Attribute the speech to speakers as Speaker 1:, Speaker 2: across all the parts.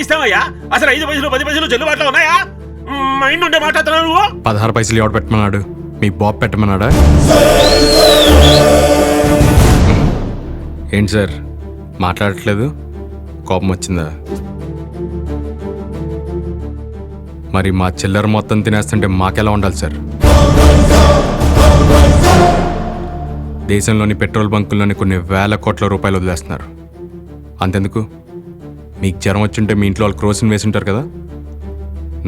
Speaker 1: ఇస్తావయ్యా? అసలు 5 పైసలు 10 పైసలు చెల్లుబాటులో ఉన్నాయా? మైండ్ ఉండే మాట్లాడుతున్నావు నువ్వు.
Speaker 2: 16 పైసలు ఎవడు పెట్టమన్నాడు? మీ బాబు పెట్టమన్నాడా? ఏంటి సార్ మాట్లాడట్లేదు? కోపం వచ్చిందా? మరి మా చిల్లర మొత్తం తినేస్తుంటే మాకెలా ఉండాలి సార్? దేశంలోని పెట్రోల్ బంకుల్లోని కొన్ని వేల కోట్ల రూపాయలు వదిలేస్తున్నారు. అంతెందుకు, మీకు జ్వరం వచ్చింటే మీ ఇంట్లో వాళ్ళు క్రోసిన్ వేసి ఉంటారు కదా.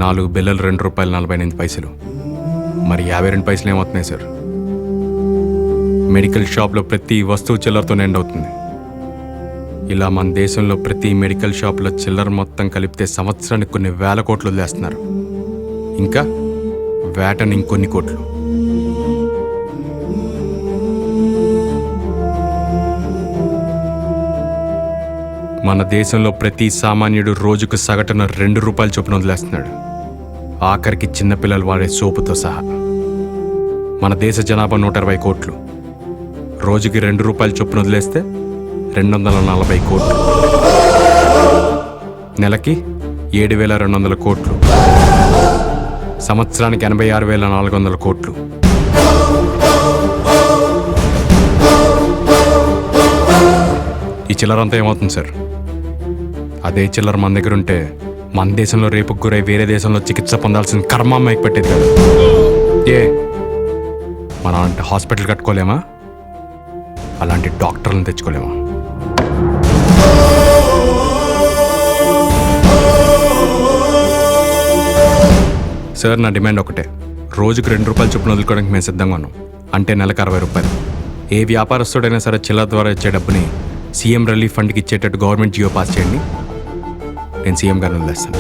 Speaker 2: 4 బిల్లలు ₹2.48. మరి 52 పైసలు ఏమవుతున్నాయి సార్? మెడికల్ షాప్లో ప్రతి వస్తువు చిల్లరతో ఎండ్ అవుతుంది. ఇలా మన దేశంలో ప్రతి మెడికల్ షాప్లో చిల్లర మొత్తం కలిపితే సంవత్సరానికి కొన్ని వేల కోట్లు వదిలేస్తున్నారు. ఇంకా వేటని ఇంకొన్ని కోట్లు. మన దేశంలో ప్రతి సామాన్యుడు రోజుకు సగటున ₹2 చొప్పున వదిలేస్తున్నాడు. ఆఖరికి చిన్నపిల్లలు వాడే సోపుతో సహా. మన దేశ జనాభా 120 కోట్లు. రోజుకి ₹2 చొప్పున వదిలేస్తే 240 కోట్లు. నెలకి 7,200 కోట్లు. సంవత్సరానికి 86,400 కోట్లు. ఈ చిల్లరంతా ఏమవుతుంది సార్? అదే చిల్లర మన దగ్గర ఉంటే మన దేశంలో రేపుకు గురై వేరే దేశంలో చికిత్స పొందాల్సిన కర్మ అమ్మాయికి పెట్టేది కదా. ఏ మనం అంటే హాస్పిటల్ కట్టుకోలేమా? అలాంటి డాక్టర్లను తెచ్చుకోలేమా? సార్ నా డిమాండ్ ఒకటే. రోజుకు ₹2 చొప్పున వదులుకోవడానికి మేము సిద్ధంగా ఉన్నాం. అంటే నెలకు ₹60. ఏ వ్యాపారస్తుడైనా సరే చిల్లర ద్వారా ఇచ్చే డబ్బుని సీఎం రిలీఫ్ ఫండ్కి ఇచ్చేటట్టు గవర్నమెంట్ జియో పాస్ చేయండి. నేను సీఎం గారిని వదిలేస్తాను.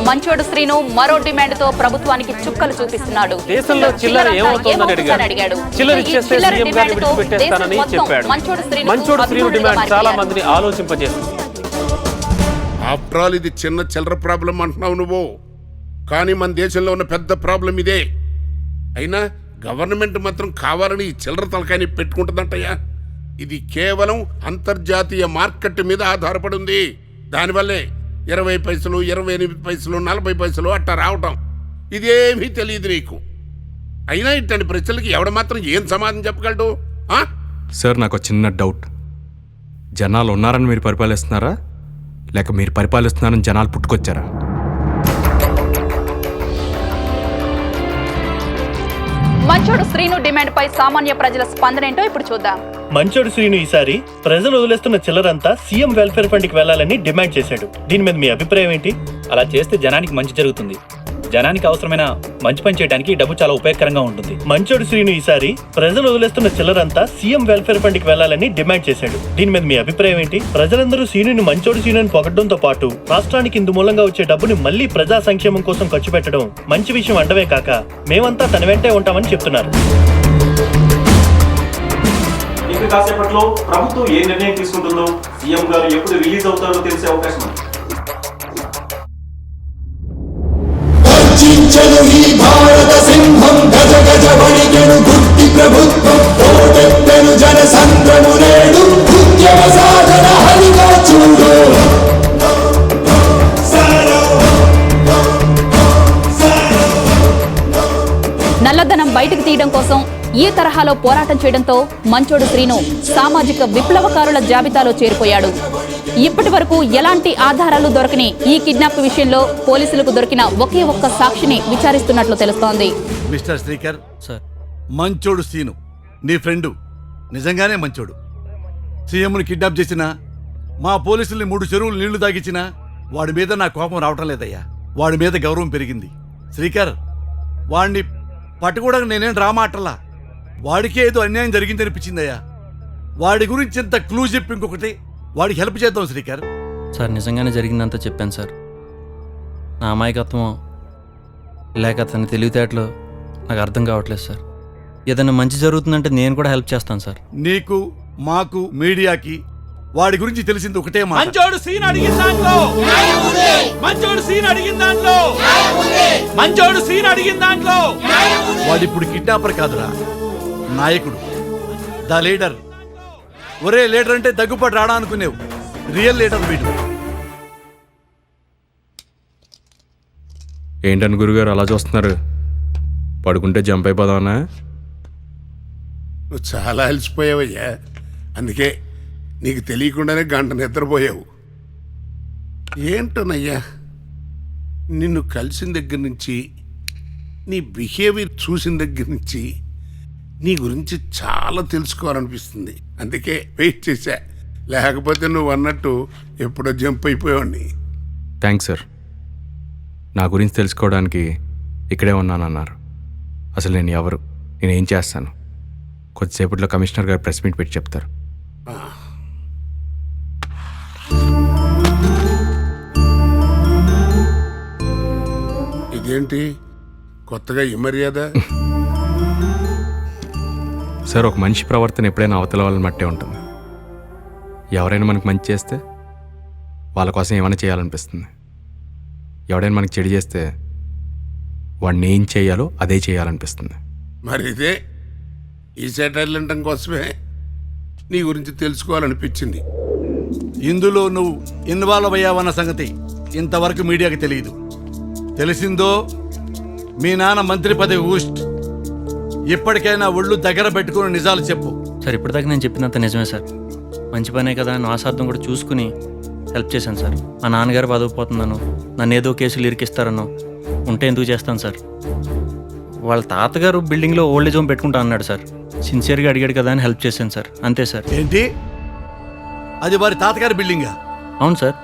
Speaker 3: మంచోడు శ్రీను మరో డిమాండ్ తో ప్రభుత్వానికి చుక్కలు చూపిస్తున్నాడు.
Speaker 4: దేశంలో చిల్లర ఏమవుతోందని అడిగాడు. చిల్లర ఇచ్చేస్తే సీఎం గారిని విడిచిపెట్టేస్తానని చెప్పాడు. మంచోడు శ్రీను డిమాండ్ చాలా మందిని ఆలోచింపజేస్తుంది.
Speaker 5: ఆఫ్టర్ ఆల్ ఇది చిన్న చిల్లర ప్రాబ్లం అంటున్నావు నువ్వు, కానీ మన దేశంలో ఉన్న పెద్ద ప్రాబ్లం ఇదే. అయినా గవర్నమెంట్ మాత్రం కావాలని ఈ చిల్లర తలకాయని పెట్టుకుంటుందంటయ్యా. ఇది కేవలం అంతర్జాతీయ మార్కెట్ మీద ఆధారపడి ఉంది. దానివల్లే 20 పైసలు 28 పైసలు 40 పైసలు అట్టా రావటం. ఇదేమీ తెలియదు నీకు. అయినా ఇట్లాంటి ప్రజలకి ఎవడ మాత్రం ఏం సమాధానం చెప్పగలడు?
Speaker 2: సార్ నాకు చిన్న డౌట్. జనాలు ఉన్నారని మీరు పరిపాలిస్తున్నారా, లేక మీరు పరిపాలిస్తున్నారని జనాలు పుట్టుకొచ్చారా?
Speaker 3: మంచోడు శ్రీను డిమాండ్ పై సామాన్య ప్రజల స్పందన ఏంటో ఇప్పుడు చూద్దాం.
Speaker 6: మంచోడు శ్రీను ఈసారి ప్రజలు వదిలేస్తున్న చిల్లరంతా సీఎం వెల్ఫేర్ ఫండ్ కి వెళ్లాలని డిమాండ్ చేశాడు. దీని మీద మీ అభిప్రాయం ఏంటి?
Speaker 7: అలా చేస్తే జనానికి మంచి జరుగుతుంది. జనానికి అవసరమైన మంచి పని చేయడానికి డబ్బు చాలా ఉపయోగకరంగా ఉంటుంది.
Speaker 6: మంచోడు శ్రీను ఈసారి ప్రజలు వదిలేస్తున్న చిల్లరంతా సీఎం వెల్ఫేర్ ఫండ్ కి వెళ్లాలని డిమాండ్ చేశాడు. దీని మీద మీ అభిప్రాయం ఏంటి? ప్రజలందరూ శ్రీనుని మంచోడు శ్రీనుని పొగడంతో పాటు రాష్ట్రానికి ఇందు మూలంగా వచ్చే డబ్బుని మళ్లీ ప్రజా సంక్షేమం కోసం ఖర్చు పెట్టడం మంచి విషయం అంటవే కాక మేమంతా తన వెంటే ఉంటామని చెప్తున్నారు.
Speaker 8: ఇంకా కాసేపట్లో ప్రభుత్వం ఏ నిర్ణయం తీసుకుంటుందో, సీఎం గారు ఎప్పుడు రిలీజ్ అవుతారో తెలిసే అవకాశం ఉంది.
Speaker 9: భారత సింహం గజ గజ వణికెను గుర్తి ప్రభుత్వం ఓటెత్తెను జన సంద్రము నేడు ఉద్యమ సాధన హరిగా చూడు.
Speaker 3: నల్లధనం బయటకు తీయడం కోసం ఈ తరహాలో పోరాటం చేయడంతో మంచోడు శ్రీను సామాజిక విప్లవకారుల జాబితాలో చేరిపోయాడు. ఇప్పటి వరకు ఎలాంటి ఆధారాలు దొరకని ఈ కిడ్నాప్ విషయంలో పోలీసులకు దొరికిన ఒకే ఒక్క సాక్షిని విచారిస్తున్నట్లు తెలుస్తోంది.
Speaker 10: మిస్టర్ శ్రీకర్ సార్, మంచోడు శ్రీను నీ ఫ్రెండు నిజంగానే మంచోడు. సీఎంను కిడ్నాప్ చేసినా, మా పోలీసుల్ని 3 చెరువులు నీళ్లు తాగించినా వాడి మీద నా కోపం రావటం లేదయ్యా. వాడి మీద గౌరవం పెరిగింది. శ్రీకర్, వాడిని పట్టుకోవడానికి నేనేం డ్రామా ఆటలా. వాడికే ఏదో అన్యాయం జరిగిందనిపించిందయ్యా. వాడి గురించి ఎంత క్లూ చెప్పి ఇంకొకటి వాడికి హెల్ప్ చేద్దాం శ్రీకర్.
Speaker 11: సార్ నిజంగానే జరిగిందంతా చెప్పాను సార్. నా అమాయకత్వం లేక అతని తెలివితేటలు నాకు అర్థం కావట్లేదు సార్. ఏదైనా మంచి జరుగుతుందంటే నేను కూడా హెల్ప్ చేస్తాను సార్.
Speaker 10: నీకు, మాకు, మీడియాకి వాడి గురించి తెలిసింది ఒకటే మాట.
Speaker 7: మంచోడు సీన్ అడిగిన దాంట్లో మంచోడు సీన్ అడిగిన దాంట్లో మంచోడు సీన్ అడిగిన దాంట్లో
Speaker 10: వాడిప్పుడు కిడ్నాపర్ కాదురా, నాయకుడు, ద లీడర్. ఒరే లీడర్ అంటే దగ్గుపాటు రాడా అనుకునేవు, రియల్ లీడర్ వీడు.
Speaker 2: ఏంటని గురుగారు అలా చూస్తున్నారు? పడుకుంటే జంప్ అయిపోదామన్నా?
Speaker 5: నువ్వు చాలా అలసిపోయావయ్యా, అందుకే నీకు తెలియకుండానే గంట నిద్రపోయావు. ఏంటోనయ్యా, నిన్ను కలిసిన దగ్గర నుంచి, నీ బిహేవియర్ చూసిన దగ్గర నుంచి నీ గురించి చాలా తెలుసుకోవాలనిపిస్తుంది. అందుకే వెయిట్ చేశా, లేకపోతే నువ్వు అన్నట్టు ఎప్పుడో జంప్ అయిపోయావాడిని.
Speaker 2: Thanks sir. నా గురించి తెలుసుకోవడానికి ఇక్కడే ఉన్నానన్నారు. అసలు నేను ఎవరు, నేనేం చేస్తాను, కొద్దిసేపట్లో కమిషనర్ గారు ప్రెస్ మీట్ పెట్టి చెప్తారు.
Speaker 5: ఇదేంటి కొత్తగా ఈ మర్యాద?
Speaker 2: సార్, ఒక మనిషి ప్రవర్తన ఎప్పుడైనా అవతల వాళ్ళని మట్టే ఉంటుంది. ఎవరైనా మనకు మంచి చేస్తే వాళ్ళ కోసం ఏమైనా చేయాలనిపిస్తుంది. ఎవడైనా మనకి చెడు చేస్తే వాడిని ఏం చేయాలో అదే చేయాలనిపిస్తుంది.
Speaker 5: మరి ఇదే ఈ సెటైర్లు వినటం కోసమే నీ గురించి తెలుసుకోవాలనిపించింది.
Speaker 10: ఇందులో నువ్వు ఇన్వాల్వ్ అయ్యావన్న సంగతి ఇంతవరకు మీడియాకి తెలియదు. తెలిసిందో మీ నాన్న మంత్రి పదవి ఊస్ట్. ఇప్పటికైనా ఒళ్ళు దగ్గర పెట్టుకుని నిజాలు చెప్పు.
Speaker 11: సార్, ఇప్పటిదాకా నేను చెప్పినంత నిజమే సార్. మంచి పనే కదా అని ఆశార్థం కూడా చూసుకుని హెల్ప్ చేశాను సార్. మా నాన్నగారు బతుకుపోతున్నాను, నన్ను ఏదో కేసులు ఇరికిస్తారనో ఉంటే ఎందుకు చేస్తాను సార్. వాళ్ళ తాతగారు బిల్డింగ్లో ఓల్డేజ్ హోమ్ పెట్టుకుంటా అన్నాడు సార్. సిన్సియర్గా అడిగాడు కదా అని హెల్ప్ చేశాను సార్, అంతే సార్.
Speaker 10: ఏంటి, అది వారి తాతగారి బిల్డింగా?
Speaker 11: అవును సార్.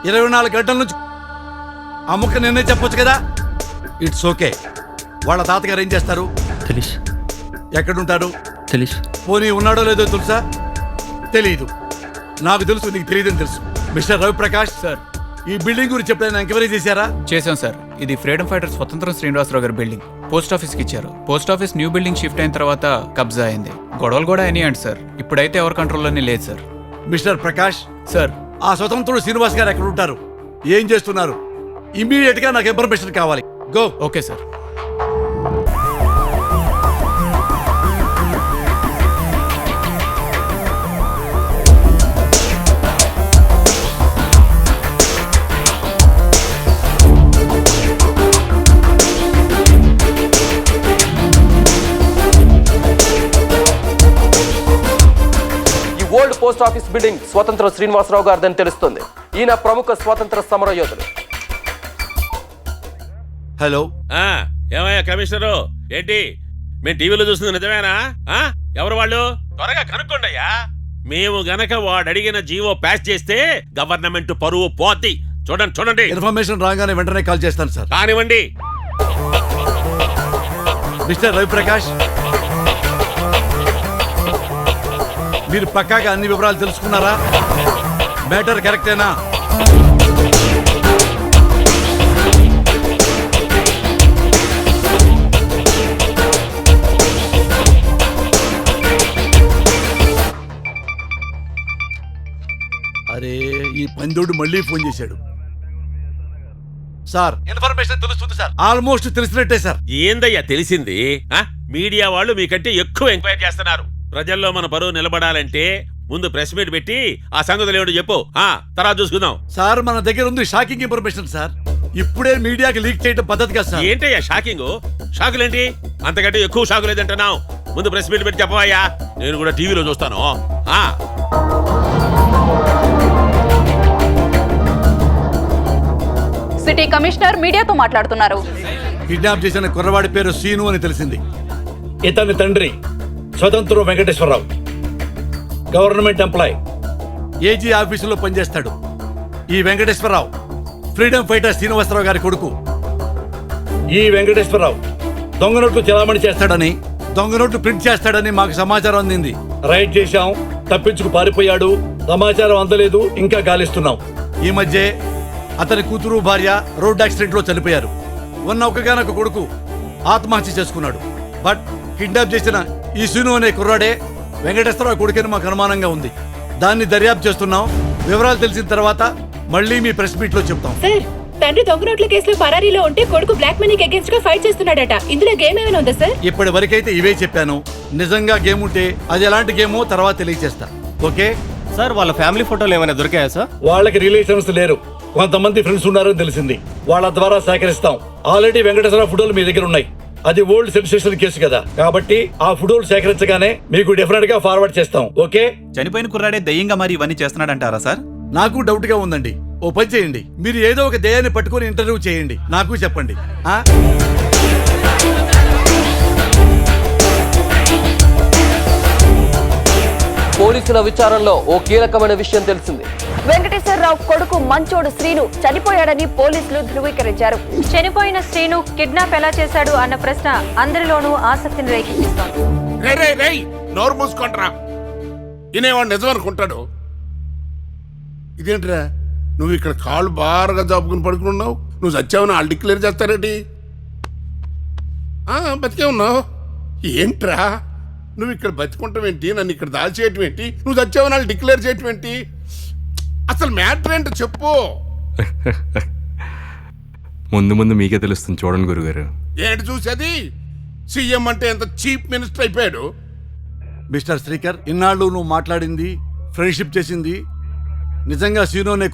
Speaker 10: 24 గంటల నుంచి ఆ ముక్క నిన్నే చెప్పొచ్చు కదా. It's okay. వాళ్ళ తాతగారు ఏం చేస్తారు?
Speaker 11: తెలుసు.
Speaker 10: ఎక్కడుంటాడు?
Speaker 11: తెలుసు.
Speaker 10: పోనీ ఉన్నాడో లేదో తెలుసా? తెలీదు. నాకు తెలుసు, నీకు తెలియదని తెలుసు. మిస్టర్ రవిప్రకాష్ సార్, ఈ బిల్డింగ్ గురించి ఎప్పుడైనా ఎంక్వైరీ చేశారా?
Speaker 12: చేశాం సార్. ఇది ఫ్రీడమ్ ఫైటర్ స్వతంత్రం శ్రీనివాసరావు గారి బిల్డింగ్. పోస్ట్ ఆఫీస్కి ఇచ్చారు. Post office new building shift అయిన తర్వాత కబ్జా అయింది. గొడవలు కూడా అయినాయండి సార్. ఇప్పుడైతే ఎవరి కంట్రోల్లోనే లేదు సార్.
Speaker 10: మిస్టర్ ప్రకాష్
Speaker 12: సార్,
Speaker 10: ఆ స్వతంత్రుడు శ్రీనివాస్ గారు ఎక్కడ ఉంటారు, ఏం చేస్తున్నారు? ఇమీడియట్ గా నాకు ఇన్ఫర్మేషన్ కావాలి. Go.
Speaker 12: Okay sir.
Speaker 4: Old post office building స్వతంత్ర శ్రీనివాసరావు గారిదని తెలుస్తుంది. ఈయన ప్రముఖ స్వాతంత్ర సమర యోధుడు.
Speaker 10: హలో.
Speaker 1: ఏమయ్యా కమిషనరు, ఏంటి మేము టీవీలో చూస్తుంది నిజమేనా? ఎవరు వాళ్ళు? త్వరగా కనుక్కోండి అయ్యా. మేము గనక వాడు అడిగిన జీవో ప్యాస్ చేస్తే గవర్నమెంట్ పరువు పోద్ది. చూడండి చూడండి.
Speaker 10: ఇన్ఫర్మేషన్ రాగానే వెంటనే కాల్ చేస్తాను సార్.
Speaker 1: కానివ్వండి.
Speaker 10: మిస్టర్ రవిప్రకాష్, మీరు పక్కాగా అన్ని వివరాలు తెలుసుకున్నారా? మ్యాటర్ కరెక్టేనా? అరే, ఈ పందోడు మళ్ళీ ఫోన్ చేశాడు. సార్, ఇన్ఫర్మేషన్ తెలుస్తుంది సార్. ఆల్మోస్ట్ తెలిసినట్టే సార్.
Speaker 1: ఏందయ్యా తెలిసింది? మీడియా వాళ్ళు మీకంటే ఎక్కువ ఎంక్వైరీ చేస్తున్నారు. ప్రజల్లో మన పరువు నిలబడాలంటే ముందు ప్రెస్ మీట్ పెట్టి ఆ సంగతులు ఏమిటో చెప్పు, తర్వాత చూసుకుందాం.
Speaker 10: సార్, మన దగ్గర ఉంది షాకింగ్ ఇన్ఫర్మేషన్ సార్. ఇప్పుడే మీడియాకి లీక్ చేయడం పద్ధతి కదా సార్.
Speaker 1: ఏంటయ్యా షాకింగ్? షాకులేంటి? అంతకంటే ఎక్కువ షాకు లేదంటున్నావు. ముందు ప్రెస్ మీట్ పెట్టి చెప్పవయ్యా, నేను కూడా టీవీలో చూస్తాను.
Speaker 3: సిటీ కమిషనర్ మీడియాతో మాట్లాడుతున్నారు.
Speaker 10: కిడ్నాప్ చేసిన కుర్రవాడి పేరు సీను అని తెలిసింది.
Speaker 6: ఇతని తండ్రి స్వతంత్ర వెంకటేశ్వరరావు, గవర్నమెంట్ ఎంప్లాయ్,
Speaker 10: ఏజీ ఆఫీసులో పనిచేస్తాడు. ఈ వెంకటేశ్వరరావు ఫ్రీడమ్ ఫైటర్ శ్రీనివాసరావు గారి కొడుకు. ఈ వెంకటేశ్వరరావు దొంగ నోట్లు చలామణి చేస్తాడని, దొంగ నోట్లు ప్రింట్ చేస్తాడని మాకు సమాచారం అందింది. రైడ్ చేశాం, తప్పించుకు పారిపోయాడు. సమాచారం అందలేదు, ఇంకా గాలిస్తున్నాం. ఈ మధ్య అతని కూతురు భార్య రోడ్ యాక్సిడెంట్ లో చనిపోయారు. ఉన్న ఒక్కగానొక్క కొడుకు ఆత్మహత్య చేసుకున్నాడు. బట్ కిడ్నాప్ చేసిన ఈ సీను అనే కుర్రాడే వెంకటేశ్వరరావు కొడుకని మాకు అనుమానంగా ఉంది. దాన్ని దర్యాప్తు చేస్తున్నాం. వివరాలు తెలిసిన తర్వాత మళ్ళీ మీ ప్రెస్ మీట్ లో చెప్తాం.
Speaker 13: సార్, తండ్రి దొంగ నోట్ల కేసులో పరారీలో ఉంటే కొడుకు బ్లాక్ మనీకి అగేన్స్ట్ గా ఫైట్ చేస్తున్నాడట. ఇందులో గేమ్ ఏమైనా ఉందా సార్?
Speaker 10: ఇప్పటి వరకైతే ఇవే చెప్పాను. నిజంగా గేమ్ ఉంటే అది ఎలాంటి గేమో తర్వాత తెలియజేస్తా. ఓకే
Speaker 11: సార్, వాళ్ళ ఫ్యామిలీ ఫోటోలు ఏమైనా దొరికాయా సార్?
Speaker 6: వాళ్ళకి రిలేషన్స్ లేరు, కొంతమంది ఫ్రెండ్స్ ఉన్నారని తెలిసింది. వాళ్ళ ద్వారా సేకరిస్తాం. ఆల్రెడీ వెంకటేశ్వర ఫోటోలు మీ దగ్గర ఉన్నాయి. అది ఓల్డ్ సెన్సేషన్ కేసు కదా, కాబట్టి ఆ ఫోటోలు సేకరించగానే మీకు డెఫినెట్ గా ఫార్వర్డ్ చేస్తాం. ఓకే?
Speaker 7: చనిపోయిన కుర్రాడే దయ్యంగా మరి ఇవన్నీ చేస్తున్నాడంటారా సార్?
Speaker 10: నాకు డౌట్ గా ఉందండి. ఓ పని చేయండి, మీరు ఏదో ఒక దేయాన్ని పట్టుకొని ఇంటర్వ్యూ చేయండి, నాకు చెప్పండి.
Speaker 14: పోలీసుల విచారణలో ఓ కీలకమైన విషయం తెలిసింది.
Speaker 13: వెంకటేశ్వరరావు కొడుకు మంచోడు శ్రీను చనిపోయాడని పోలీసులు ధృవీకరించారు. చనిపోయిన శ్రీను కిడ్నాప్ ఎలా చేశాడు అన్న ప్రశ్న అందరిలోనూ ఆసక్తిని రేకెత్తిస్తోంది.
Speaker 5: రేయ్ నోరు మూసుకుంటారా, వినేవాడు నిజం అనుకుంటాడు. ఇదేంట్రా, నువ్వు ఇక్కడ కాళ్ళు బాగా జాపుకుని పడుకున్నావు. నువ్వు చచ్చావని వాళ్ళు డిక్లేర్ చేస్తారేంటి? బతికే ఉన్నావు ఏంట్రా? నువ్వు ఇక్కడ బతికుంటావేంటి, నన్ను ఇక్కడ దాల్చేయటం ఏంటి, నువ్వు చచ్చావని వాళ్ళు డిక్లేర్ చేయటం ఏంటి? అసలు మ్యాటర్ ఏంటో చెప్పు.
Speaker 2: ముందు ముందు మీకే తెలుస్తుంది చూడండి గురుగారు.
Speaker 5: ఏంటి చూసేది? సీఎం అంటే ఎంత చీఫ్ మినిస్టర్ అయిపోయాడు.
Speaker 10: మిస్టర్ శ్రీకర్, ఇన్నాళ్ళు నువ్వు మాట్లాడింది, ఫ్రెండ్షిప్ చేసింది నిజంగా సీనోనే